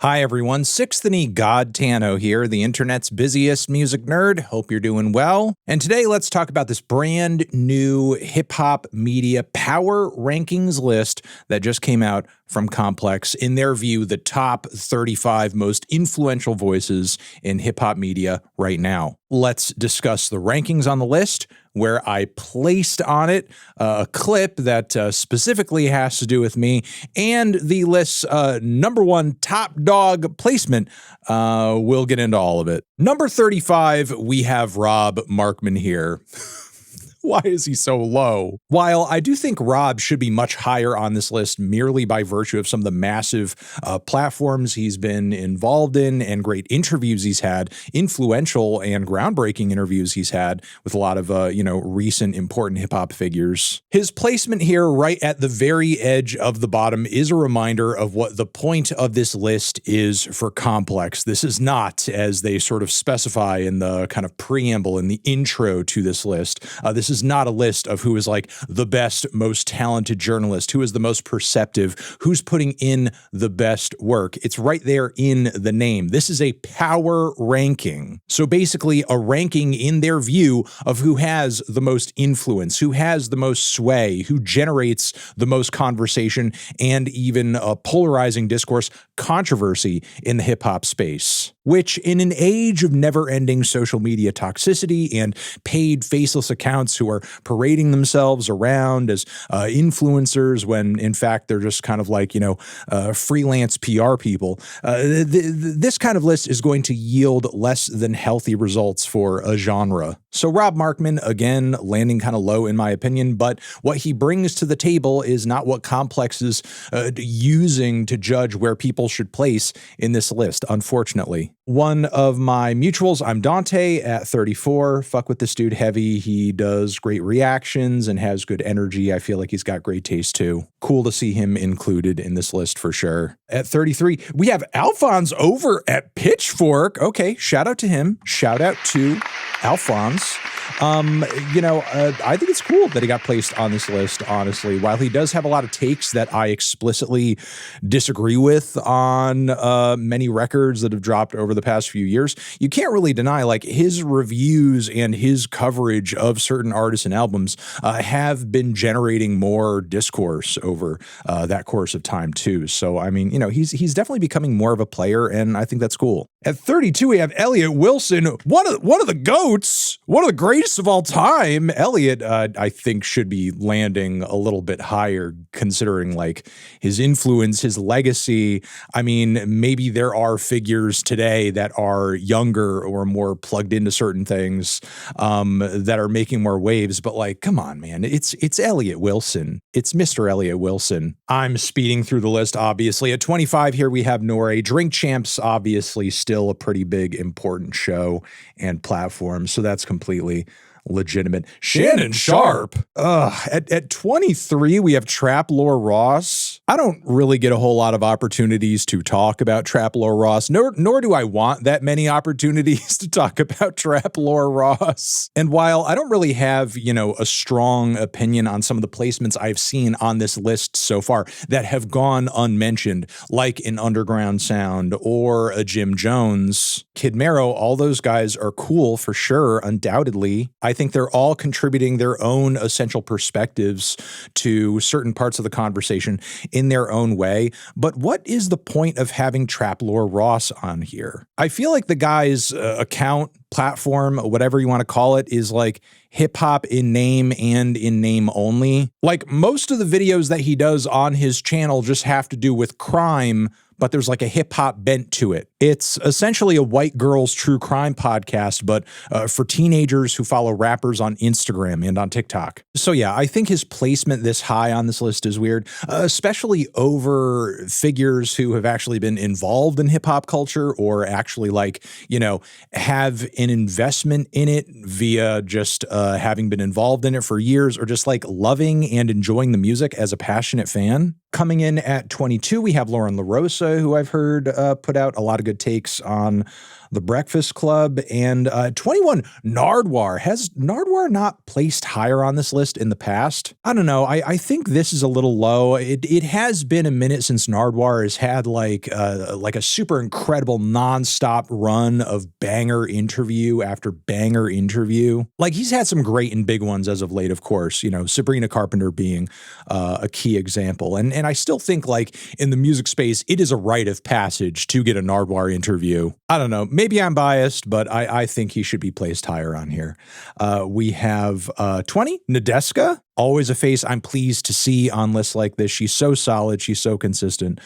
Hi, everyone. Sixth Knee God Tano here, the internet's busiest music nerd. Hope you're doing well. And today, let's talk about this brand new hip hop media power rankings list that just came out from Complex. In their view, the top 35 most influential voices in hip hop media right now. Let's discuss the rankings on the list, where I placed on it a clip that specifically has to do with me, and the list's number one top dog placement. We'll get into all of it. Number 35, we have Rob Markman here. Why is he so low? While I do think Rob should be much higher on this list merely by virtue of some of the massive platforms he's been involved in and great interviews he's had, influential and groundbreaking interviews he's had with a lot of, recent important hip hop figures. His placement here right at the very edge of the bottom is a reminder of what the point of this list is for Complex. This is not, as they sort of specify in the kind of preamble in the intro to this list, this is not a list of who is like the best, most talented journalist, who is the most perceptive, who's putting in the best work. It's right there in the name. This is a power ranking. So basically a ranking in their view of who has the most influence, who has the most sway, who generates the most conversation and even a polarizing discourse controversy in the hip hop space, which in an age of never-ending social media toxicity and paid faceless accounts who are parading themselves around as influencers when in fact they're just kind of like, freelance PR people, this kind of list is going to yield less than healthy results for a genre. So Rob Markman, again, landing kind of low in my opinion, but what he brings to the table is not what Complex is using to judge where people should place in this list, unfortunately. One of my mutuals, I'm Dante at 34. Fuck with this dude heavy. He does great reactions and has good energy. I feel like he's got great taste too. Cool to see him included in this list for sure. At 33, we have Alphonse over at Pitchfork. Okay, shout out to him. Shout out to Alphonse. I think it's cool that he got placed on this list, honestly. While he does have a lot of takes that I explicitly disagree with on many records that have dropped over the past few years, you can't really deny like his reviews and his coverage of certain artists and albums have been generating more discourse over that course of time too. So, I mean, he's definitely becoming more of a player, and I think that's cool. At 32, we have Elliott Wilson, one of the GOATs, one of the greatest of all time. Elliott, I think, should be landing a little bit higher considering like his influence, his legacy. I mean, maybe there are figures today that are younger or more plugged into certain things that are making more waves, but like, come on, man, it's Elliott Wilson. It's Mr. Elliott Wilson. I'm speeding through the list, obviously. At 25 here, we have Nore. Drink Champs, obviously still a pretty big, important show and platform, so that's completely legitimate. Shannon Sharp. At 23, we have Trap Lore Ross. I don't really get a whole lot of opportunities to talk about Trap Lore Ross, nor do I want that many opportunities to talk about Trap Lore Ross. And while I don't really have, a strong opinion on some of the placements I've seen on this list so far that have gone unmentioned, like an Underground Sound or a Jim Jones, Kid Mero, all those guys are cool for sure, undoubtedly. I think they're all contributing their own essential perspectives to certain parts of the conversation in their own way. But what is the point of having Trap Lore Ross on here? I feel like the guy's account, platform, whatever you want to call it, is like hip hop in name and in name only. Like most of the videos that he does on his channel just have to do with crime, but there's like a hip hop bent to it. It's essentially a white girl's true crime podcast, but for teenagers who follow rappers on Instagram and on TikTok. So yeah, I think his placement this high on this list is weird, especially over figures who have actually been involved in hip hop culture or actually have an investment in it via just having been involved in it for years or just like loving and enjoying the music as a passionate fan. Coming in at 22, we have Lauren LaRosa, who I've heard put out a lot of good takes on The Breakfast Club. And 21, Nardwuar. Has Nardwuar not placed higher on this list in the past? I don't know. I think this is a little low. It has been a minute since Nardwuar has had like a super incredible nonstop run of banger interview after banger interview. Like, he's had some great and big ones as of late, of course, you know, Sabrina Carpenter being a key example. And I still think, like, in the music space, it is a rite of passage to get a Nardwuar interview. I don't know. Maybe I'm biased, but I think he should be placed higher on here. We have 20, Nadeska. Always a face I'm pleased to see on lists like this. She's so solid. She's so consistent.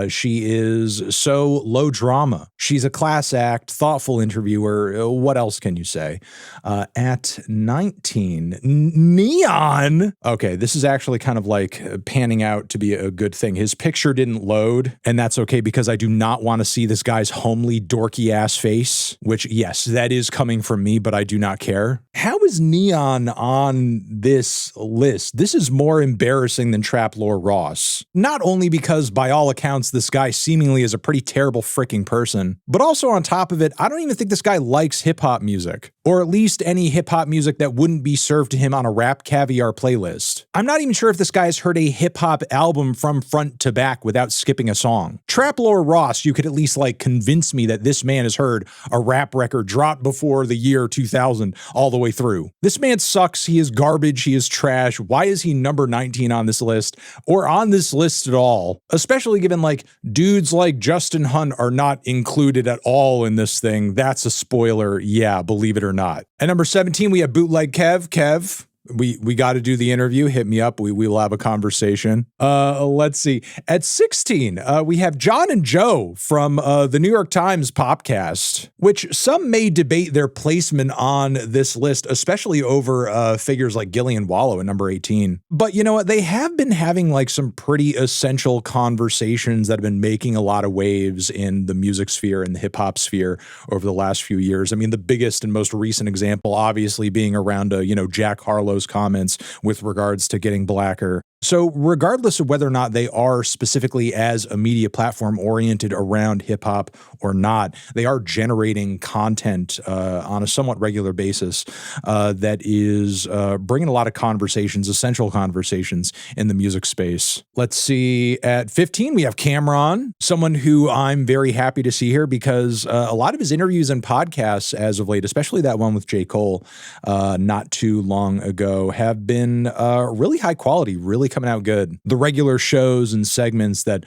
She is so low drama. She's a class act, thoughtful interviewer. What else can you say? At 19, Neon. Okay, this is actually kind of like panning out to be a good thing. His picture didn't load, and that's okay because I do not want to see this guy's homely, dorky ass face, which, yes, that is coming from me, but I do not care. How is Neon on this list? This is more embarrassing than Trap Lore Ross. Not only because, by all accounts, this guy seemingly is a pretty terrible freaking person, but also on top of it, I don't even think this guy likes hip-hop music, or at least any hip-hop music that wouldn't be served to him on a Rap Caviar playlist. I'm not even sure if this guy has heard a hip-hop album from front to back without skipping a song. Trap Lore Ross, you could at least, like, convince me that this man has heard a rap record dropped before the year 2000 all the way through. This man sucks. He is garbage. He is trash. Why is he number 19 on this list, or on this list at all? Especially given, like, dudes like Justin Hunt are not included at all in this thing. That's a spoiler. Yeah, believe it or not. At number 17, we have Bootleg Kev. Kev, we got to do the interview. Hit me up. We will have a conversation. Let's see. At 16, we have John and Joe from the New York Times Popcast, which some may debate their placement on this list, especially over figures like Gillian Wallow at number 18. But you know what? They have been having like some pretty essential conversations that have been making a lot of waves in the music sphere and the hip hop sphere over the last few years. I mean, the biggest and most recent example, obviously, being around, Jack Harlow's comments with regards to getting blacker. So regardless of whether or not they are specifically as a media platform oriented around hip hop or not, they are generating content on a somewhat regular basis that is bringing a lot of conversations, essential conversations in the music space. Let's see. At 15, we have Cameron, someone who I'm very happy to see here because a lot of his interviews and podcasts as of late, especially that one with J. Cole not too long ago, have been really high quality, really coming out good. The regular shows and segments that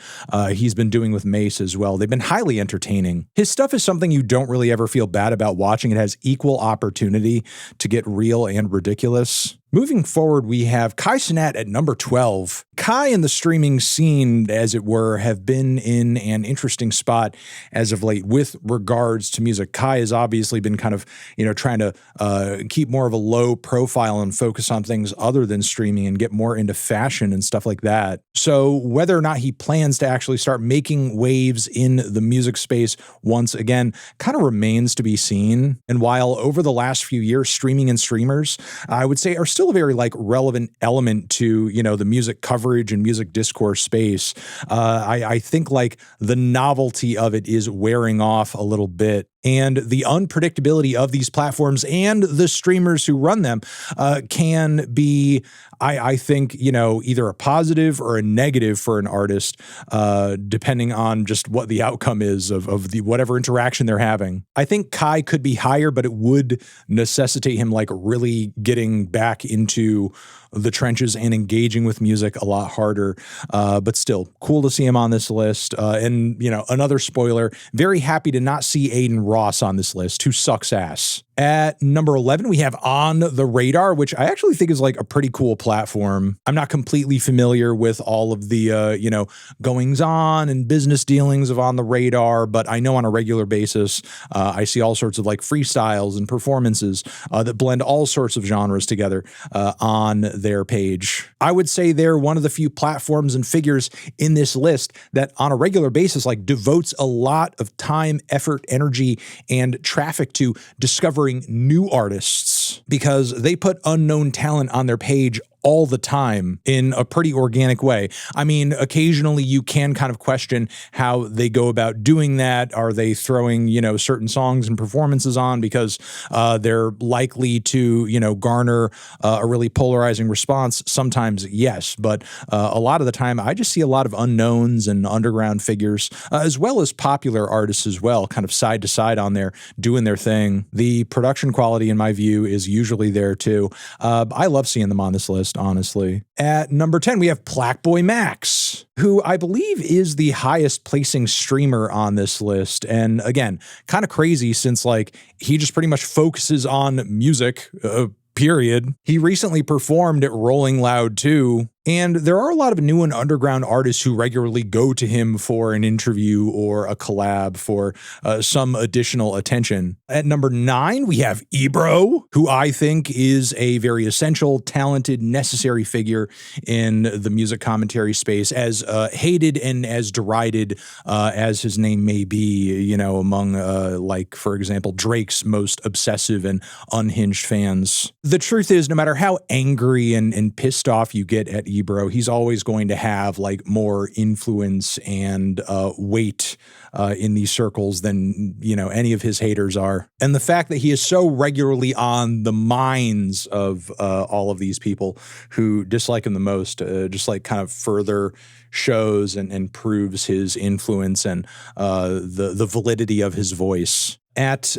he's been doing with Mace as well, they've been highly entertaining. His stuff is something you don't really ever feel bad about watching. It has equal opportunity to get real and ridiculous. Moving forward, we have Kai Cenat at number 12. Kai and the streaming scene, as it were, have been in an interesting spot as of late with regards to music. Kai has obviously been kind of, trying to keep more of a low profile and focus on things other than streaming and get more into fashion and stuff like that. So whether or not he plans to actually start making waves in the music space once again kind of remains to be seen. And while over the last few years, streaming and streamers, I would say, are still a very relevant element to, the music coverage and music discourse space. I think the novelty of it is wearing off a little bit. And the unpredictability of these platforms and the streamers who run them can be, I think, either a positive or a negative for an artist, depending on just what the outcome is of the whatever interaction they're having. I think Kai could be higher, but it would necessitate him really getting back into the trenches and engaging with music a lot harder. But still, cool to see him on this list. And, another spoiler, very happy to not see Aiden Ross on this list, who sucks ass. At number 11, we have On the Radar, which I actually think is a pretty cool platform. I'm not completely familiar with all of the, goings on and business dealings of On the Radar, but I know on a regular basis, I see all sorts of freestyles and performances that blend all sorts of genres together on their page. I would say they're one of the few platforms and figures in this list that on a regular basis, devotes a lot of time, effort, energy, and traffic to discovering new artists, because they put unknown talent on their page all the time in a pretty organic way. I mean, occasionally you can kind of question how they go about doing that. Are they throwing, certain songs and performances on because they're likely to, garner a really polarizing response? Sometimes, yes. But a lot of the time, I just see a lot of unknowns and underground figures, as well as popular artists as well, kind of side to side on there, doing their thing. The production quality, in my view, is usually there too. I love seeing them on this list, honestly. At number 10, we have Blackboy Max, who I believe is the highest placing streamer on this list. And again, kind of crazy since he just pretty much focuses on music, period. He recently performed at Rolling Loud 2, and there are a lot of new and underground artists who regularly go to him for an interview or a collab for some additional attention. At number 9, we have Ebro, who I think is a very essential, talented, necessary figure in the music commentary space, as hated and as derided as his name may be, among, for example, Drake's most obsessive and unhinged fans. The truth is, no matter how angry and pissed off you get at Ebro, he's always going to have more influence and weight in these circles than any of his haters are. And the fact that he is so regularly on the minds of all of these people who dislike him the most, just kind of further shows and proves his influence and the validity of his voice. At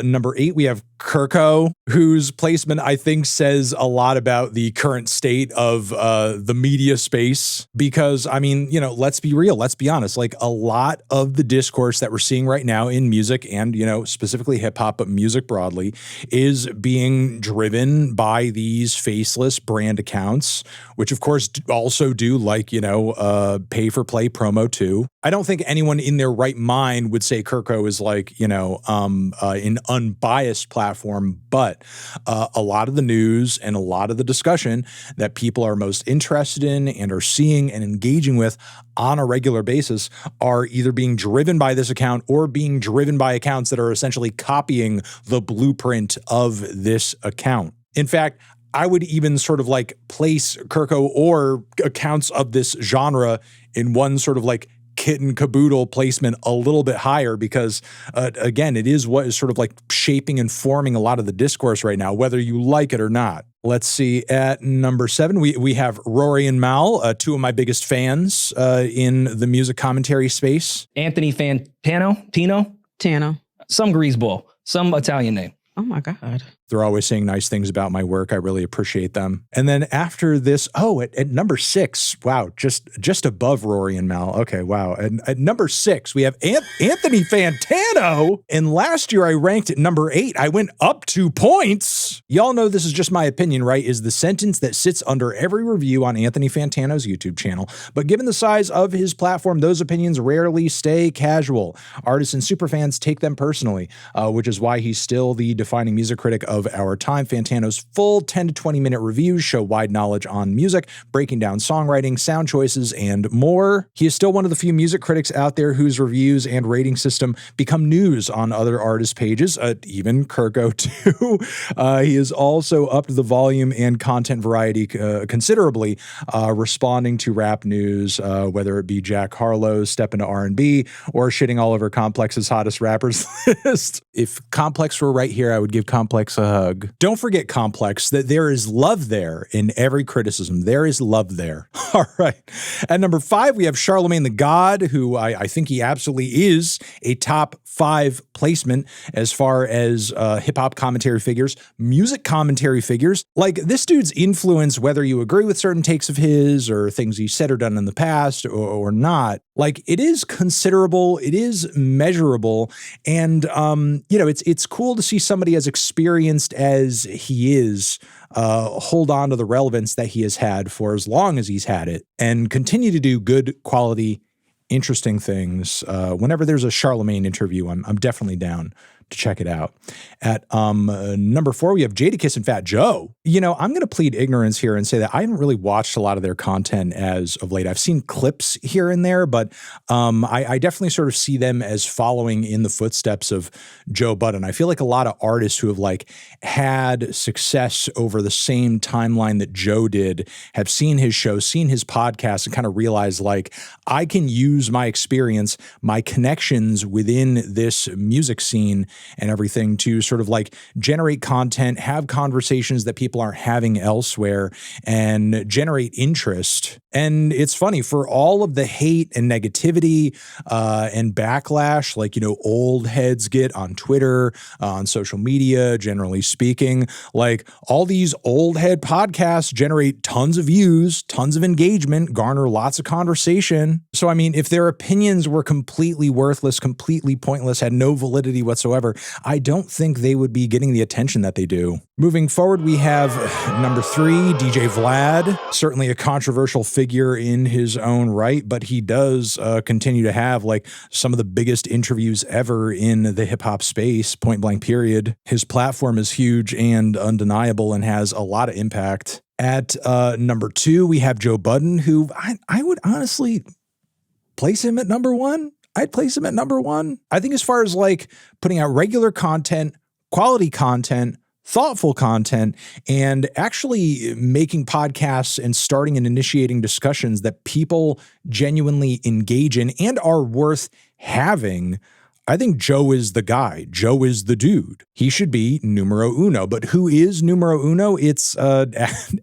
number 8, we have Kirko, whose placement I think says a lot about the current state of the media space. Because, let's be real, let's be honest, a lot of the discourse that we're seeing right now in music and, specifically hip hop, but music broadly, is being driven by these faceless brand accounts, which of course also do pay for play promo too. I don't think anyone in their right mind would say Kirko is an unbiased platform, but a lot of the news and a lot of the discussion that people are most interested in and are seeing and engaging with on a regular basis are either being driven by this account or being driven by accounts that are essentially copying the blueprint of this account. In fact, I would even sort of place Kirko or accounts of this genre in one sort of kit and caboodle placement a little bit higher because, again, it is what is sort of shaping and forming a lot of the discourse right now, whether you like it or not. Let's see. At number 7, we have Rory and Mal, two of my biggest fans in the music commentary space. Anthony Fantano? Tano? Some greaseball. Some Italian name. Oh my God. They're always saying nice things about my work. I really appreciate them. And then after this, at number 6, wow, just above Rory and Mal. Okay, wow. And at number 6, we have Anthony Fantano. And last year I ranked at number 8. I went up 2 points. Y'all know this is just my opinion, right? Is the sentence that sits under every review on Anthony Fantano's YouTube channel. But given the size of his platform, those opinions rarely stay casual. Artists and superfans take them personally, which is why he's still the defining music critic of our time. Fantano's full 10 to 20 minute reviews show wide knowledge on music, breaking down songwriting, sound choices, and more. He is still one of the few music critics out there whose reviews and rating system become news on other artists' pages, even Kirko too. He is also upped the volume and content variety considerably, responding to rap news, whether it be Jack Harlow's Step into R&B or shitting all over Complex's hottest rappers list. If Complex were right here, I would give Complex a hug. Don't forget, Complex, that there is love there in every criticism. There is love there. All right. At number 5, we have Charlemagne the God, who I think he absolutely is a top 5 placement as far as hip-hop commentary figures, music commentary figures. This dude's influence, whether you agree with certain takes of his or things he said or done in the past or not, it is considerable, it is measurable, and it's cool to see somebody as experienced as he is hold on to the relevance that he has had for as long as he's had it and continue to do good quality, interesting things. Whenever there's a Charlemagne interview, I'm definitely down to check it out. At number 4, we have Jadakiss and Fat Joe. You know, I'm going to plead ignorance here and say that I haven't really watched a lot of their content as of late. I've seen clips here and there, but I definitely sort of see them as following in the footsteps of Joe Budden. I feel like a lot of artists who have like had success over the same timeline that Joe did have seen his show, seen his podcast, and kind of realized like, I can use my experience, my connections within this music scene and everything to sort of like generate content, have conversations that people aren't having elsewhere, and generate interest. And it's funny, for all of the hate and negativity and backlash, like, you know, old heads get on Twitter, on social media, generally speaking, like all these old head podcasts generate tons of views, tons of engagement, garner lots of conversation. So, I mean, if their opinions were completely worthless, completely pointless, had no validity whatsoever, I don't think they would be getting the attention that they do. Moving forward, we have number 3, DJ Vlad, certainly a controversial figure in his own right, but he does continue to have like some of the biggest interviews ever in the hip hop space, point blank period. His platform is huge and undeniable and has a lot of impact. At number 2, we have Joe Budden, who I would honestly place him at number 1. I'd place him at number 1. I think as far as like putting out regular content, quality content, thoughtful content, and actually making podcasts and starting and initiating discussions that people genuinely engage in and are worth having, I think Joe is the guy. Joe is the dude. He should be numero uno. But who is numero uno? It's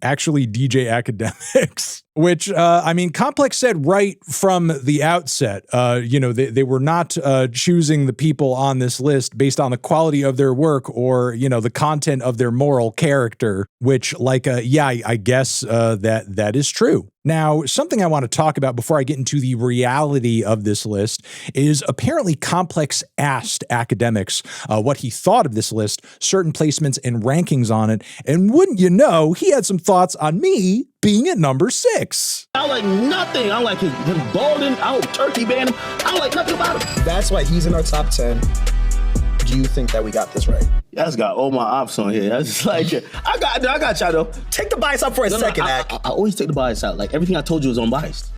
actually DJ Academics. Which, I mean, Complex said right from the outset, you know, they were not choosing the people on this list based on the quality of their work or, you know, the content of their moral character, which like, yeah, I guess that is true. Now, something I want to talk about before I get into the reality of this list is apparently Complex asked Academics what he thought of this list, certain placements and rankings on it. And wouldn't you know, he had some thoughts on me being at number 6. I don't like nothing. I don't like him balding. I don't turkey ban him. I don't like nothing about him. That's why he's in our top 10. Do you think that we got this right? I just got all my ops on here. I just like, I got y'all though. Take the bias out for a second, Ak. I always take the bias out. Like everything I told you was unbiased.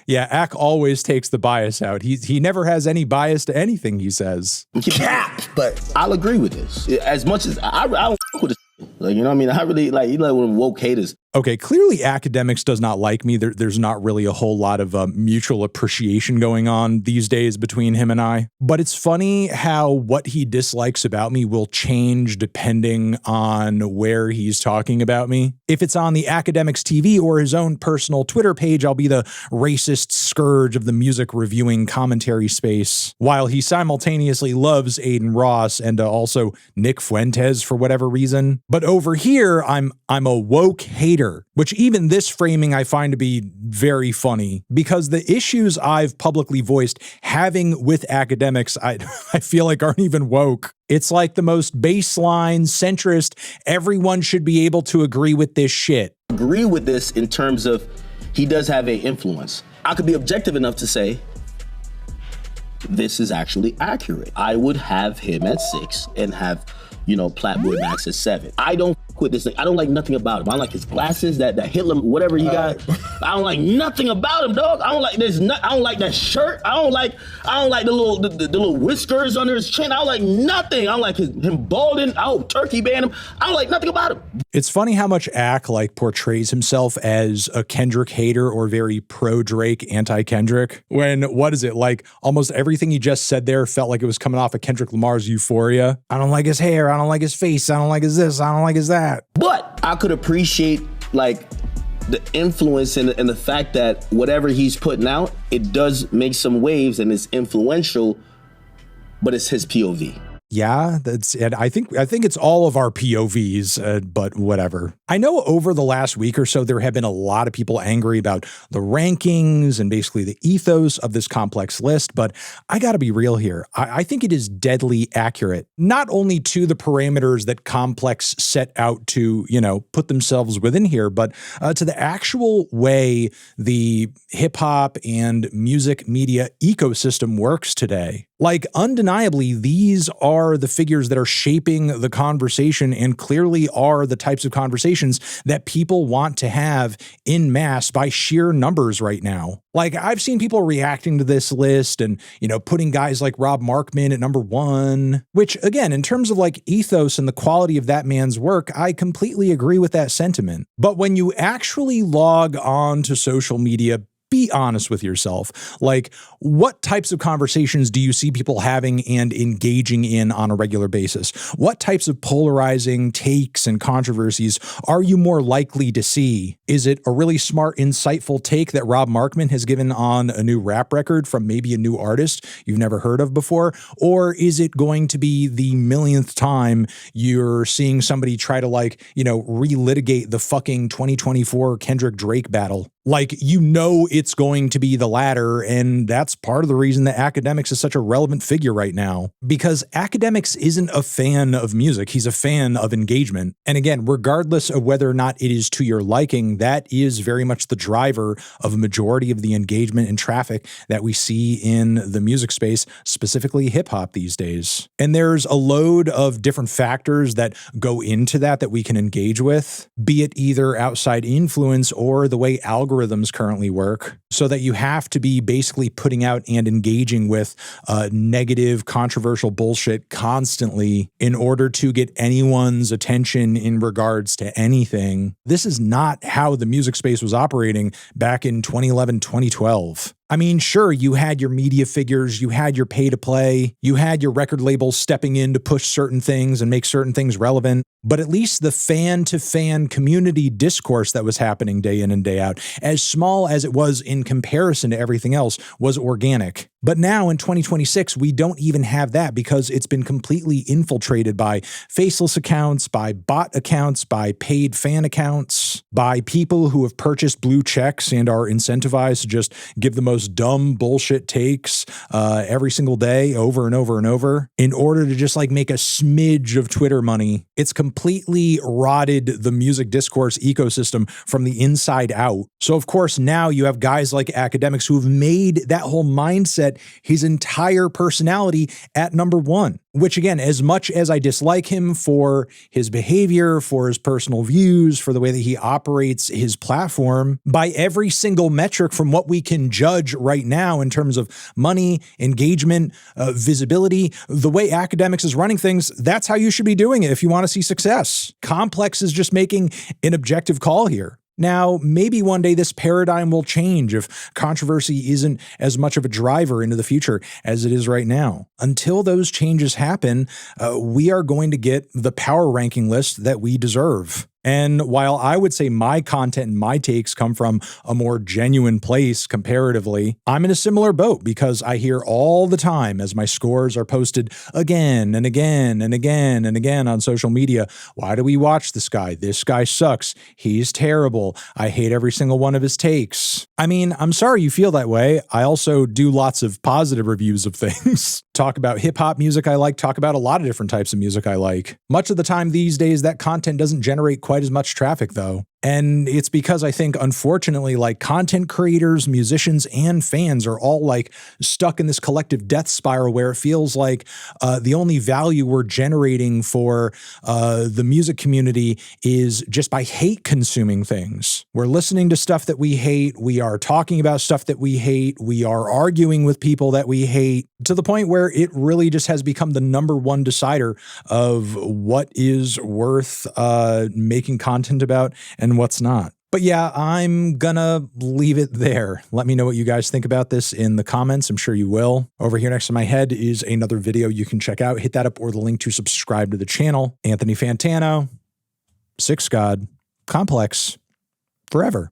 Yeah, Ak always takes the bias out. He never has any bias to anything he says. Cap, but I'll agree with this. As much as I don't fuck with this. Like, you know what I mean? I really like, you know, when woke haters. Okay, clearly Academics does not like me. There's not really a whole lot of mutual appreciation going on these days between him and I. But it's funny how what he dislikes about me will change depending on where he's talking about me. If it's on the Academics TV or his own personal Twitter page, I'll be the racist scourge of the music reviewing commentary space, while he simultaneously loves Aiden Ross and also Nick Fuentes for whatever reason. But over here, I'm a woke hater, which even this framing I find to be very funny, because the issues I've publicly voiced having with Academics, I feel like aren't even woke. It's like the most baseline, centrist, everyone should be able to agree with this shit. Agree with this in terms of he does have an influence. I could be objective enough to say, this is actually accurate. I would have him at 6 and have, you know, Platboy Max at 7. I don't with this thing. I don't like nothing about him. I don't like his glasses, that Hitler, whatever he got. I don't like nothing about him, dog. I don't like I don't like that shirt. I don't like the little whiskers under his chin. I don't like nothing. I don't like him balding. I don't turkey ban him. I don't like nothing about him. It's funny how much Ak like portrays himself as a Kendrick hater or very pro Drake, anti Kendrick. When what is it like? Almost everything he just said there felt like it was coming off of Kendrick Lamar's Euphoria. I don't like his hair. I don't like his face. I don't like his this. I don't like his that. But I could appreciate like the influence and the fact that whatever he's putting out, it does make some waves and it's influential, but it's his POV. Yeah, that's it. I think it's all of our POVs, but whatever. I know over the last week or so, there have been a lot of people angry about the rankings and basically the ethos of this complex list, but I gotta be real here. I think it is deadly accurate, not only to the parameters that complex set out to, put themselves within here, but to the actual way the hip hop and music media ecosystem works today. Like, undeniably, these are the figures that are shaping the conversation and clearly are the types of conversations that people want to have in mass by sheer numbers right now. Like, I've seen people reacting to this list and, putting guys like Rob Markman at number 1, which, again, in terms of like ethos and the quality of that man's work, I completely agree with that sentiment. But when you actually log on to social media, be honest with yourself. Like, what types of conversations do you see people having and engaging in on a regular basis? What types of polarizing takes and controversies are you more likely to see? Is it a really smart, insightful take that Rob Markman has given on a new rap record from maybe a new artist you've never heard of before? Or is it going to be the millionth time you're seeing somebody try to relitigate the fucking 2024 Kendrick Drake battle? Like, it's going to be the latter, and that's part of the reason that Academics is such a relevant figure right now. Because Academics isn't a fan of music, he's a fan of engagement. And again, regardless of whether or not it is to your liking, that is very much the driver of a majority of the engagement and traffic that we see in the music space, specifically hip-hop these days. And there's a load of different factors that go into that we can engage with, be it either outside influence or the way algorithms currently work, so that you have to be basically putting out and engaging with negative, controversial bullshit constantly in order to get anyone's attention in regards to anything. This is not how the music space was operating back in 2011, 2012. I mean, sure, you had your media figures, you had your pay to play, you had your record labels stepping in to push certain things and make certain things relevant, but at least the fan-to-fan community discourse that was happening day in and day out, as small as it was in comparison to everything else, was organic. But now in 2026, we don't even have that because it's been completely infiltrated by faceless accounts, by bot accounts, by paid fan accounts, by people who have purchased blue checks and are incentivized to just give the most dumb bullshit takes every single day over and over and over in order to just make a smidge of Twitter money. It's completely rotted the music discourse ecosystem from the inside out. So of course now you have guys like Academics who have made that whole mindset his entire personality at number 1, which again, as much as I dislike him for his behavior, for his personal views, for the way that he operates his platform, by every single metric from what we can judge right now in terms of money, engagement, visibility, the way Academics is running things, that's how you should be doing it if you want to see success. Complex is just making an objective call here. Now, maybe one day this paradigm will change if controversy isn't as much of a driver into the future as it is right now. Until those changes happen, we are going to get the power ranking list that we deserve. And while I would say my content and my takes come from a more genuine place comparatively, I'm in a similar boat because I hear all the time as my scores are posted again and again and again and again on social media, why do we watch this guy? This guy sucks. He's terrible. I hate every single one of his takes. I mean, I'm sorry you feel that way. I also do lots of positive reviews of things. Talk about hip hop music I like, talk about a lot of different types of music I like. Much of the time these days, that content doesn't generate quite as much traffic though. And it's because I think, unfortunately, content creators, musicians, and fans are all stuck in this collective death spiral where it feels like the only value we're generating for the music community is just by hate consuming things. We're listening to stuff that we hate. We are talking about stuff that we hate. We are arguing with people that we hate, to the point where it really just has become the number one decider of what is worth making content about and what's not. But yeah, I'm gonna leave it there. Let me know what you guys think about this in the comments. I'm sure you will. Over here next to my head is another video you can check out. Hit that up or the link to subscribe to the channel. Anthony Fantano, Six God, Complex, forever.